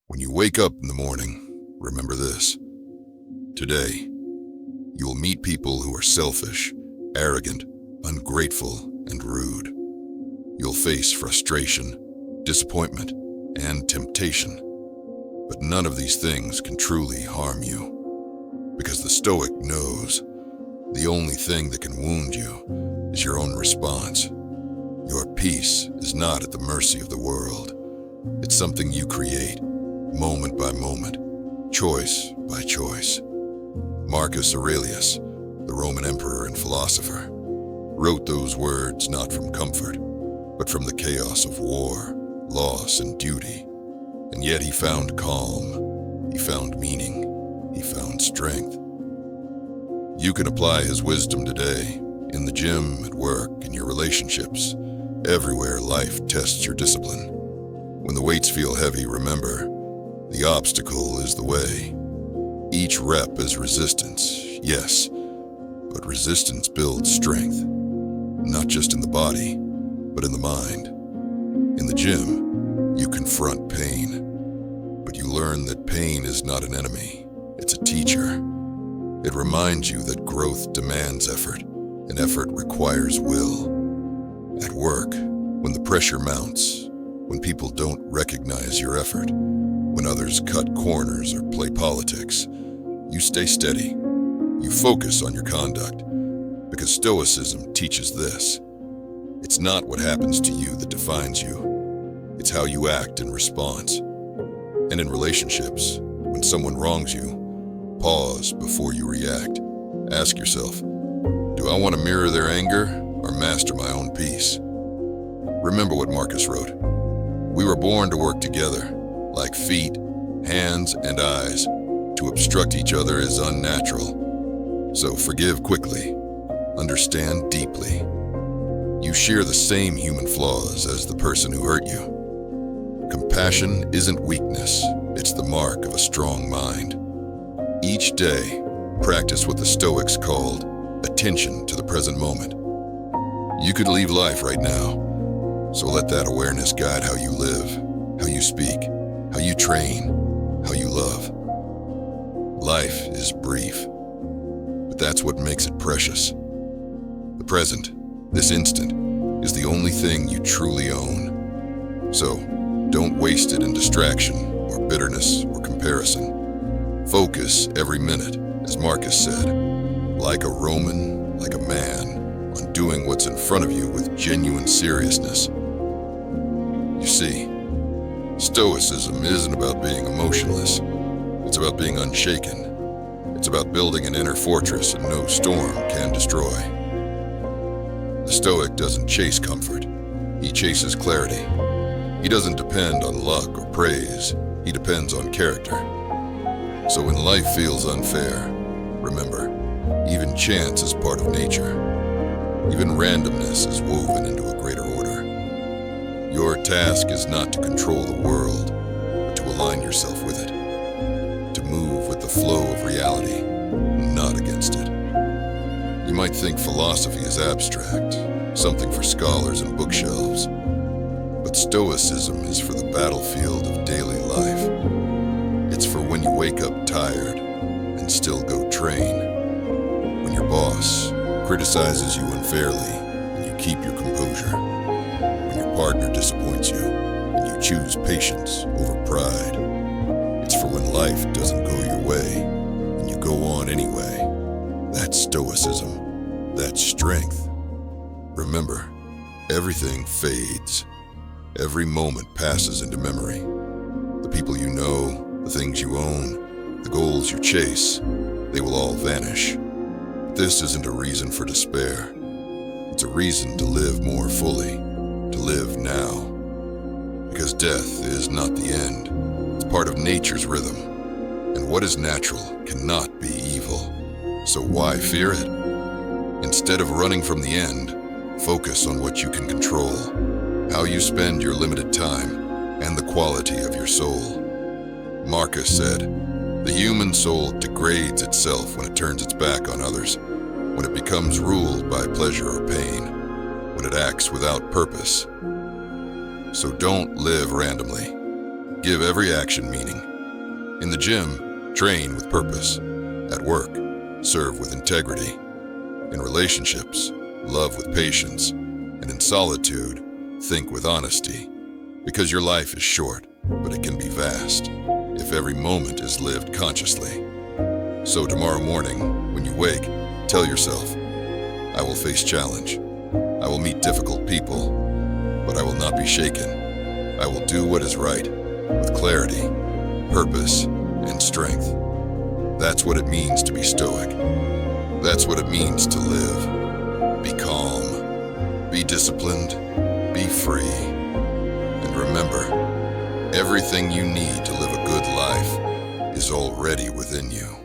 When you wake up in the morning, remember this. Today, you will meet people who are selfish, arrogant, ungrateful, and rude. You'll face frustration, disappointment, and temptation. But none of these things can truly harm you. Because the Stoic knows the only thing that can wound you is your own response. Your peace is not at the mercy of the world. It's something you create, moment by moment, choice by choice. Marcus Aurelius, the Roman emperor and philosopher, wrote those words not from comfort, but from the chaos of war, loss, and duty. And yet he found calm, he found meaning, he found strength. You can apply his wisdom today, in the gym, at work, in your relationships. Everywhere life tests your discipline. When the weights feel heavy, remember, the obstacle is the way. Each rep is resistance, yes, but resistance builds strength, not just in the body, but in the mind. In the gym, you confront pain, but you learn that pain is not an enemy, it's a teacher. It reminds you that growth demands effort, and effort requires will. At work, when the pressure mounts, when people don't recognize your effort, when others cut corners or play politics, you stay steady. You focus on your conduct, because Stoicism teaches this. It's not what happens to you that defines you. It's how you act in response. And in relationships, when someone wrongs you, pause before you react. Ask yourself, do I want to mirror their anger or master my own peace? Remember what Marcus wrote. We were born to work together, like feet, hands, and eyes. To obstruct each other is unnatural. So forgive quickly, understand deeply. You share the same human flaws as the person who hurt you. Compassion isn't weakness, it's the mark of a strong mind. Each day, practice what the Stoics called attention to the present moment. You could leave life right now, so let that awareness guide how you live, how you speak, how you train, how you love. Life is brief, but that's what makes it precious. The present, this instant, is the only thing you truly own. So, don't waste it in distraction or bitterness or comparison. Focus every minute, as Marcus said, like a Roman, like a man, on doing what's in front of you with genuine seriousness. You see, Stoicism isn't about being emotionless. It's about being unshaken. It's about building an inner fortress that no storm can destroy. The Stoic doesn't chase comfort. He chases clarity. He doesn't depend on luck or praise. He depends on character. So when life feels unfair, remember, even chance is part of nature. Even randomness is woven into a greater order. Your task is not to control the world, but to align yourself with it. To move with the flow of reality, not against it. You might think philosophy is abstract, something for scholars and bookshelves. But Stoicism is for the battlefield of daily life. It's for when you wake up tired and still go train. When your boss criticizes you unfairly and you keep your composure. When your partner disappoints you and you choose patience over pride. It's for when life doesn't go your way and you go on anyway. That's Stoicism. That's strength. Remember, everything fades. Every moment passes into memory. The people you know, the things you own, the goals you chase, they will all vanish. This isn't a reason for despair. It's a reason to live more fully, to live now. Because death is not the end. It's part of nature's rhythm. And what is natural cannot be evil. So why fear it? Instead of running from the end, focus on what you can control. How you spend your limited time, and the quality of your soul. Marcus said, the human soul degrades itself when it turns its back on others, when it becomes ruled by pleasure or pain, when it acts without purpose. So don't live randomly. Give every action meaning. In the gym, train with purpose. At work, serve with integrity. In relationships, love with patience. And in solitude, think with honesty. Because your life is short, but it can be vast, if every moment is lived consciously. So tomorrow morning, when you wake, tell yourself, I will face challenge. I will meet difficult people, but I will not be shaken. I will do what is right, with clarity, purpose, and strength. That's what it means to be stoic. That's what it means to live. Be calm, be disciplined, be free. And remember, everything you need to live a good life is already within you.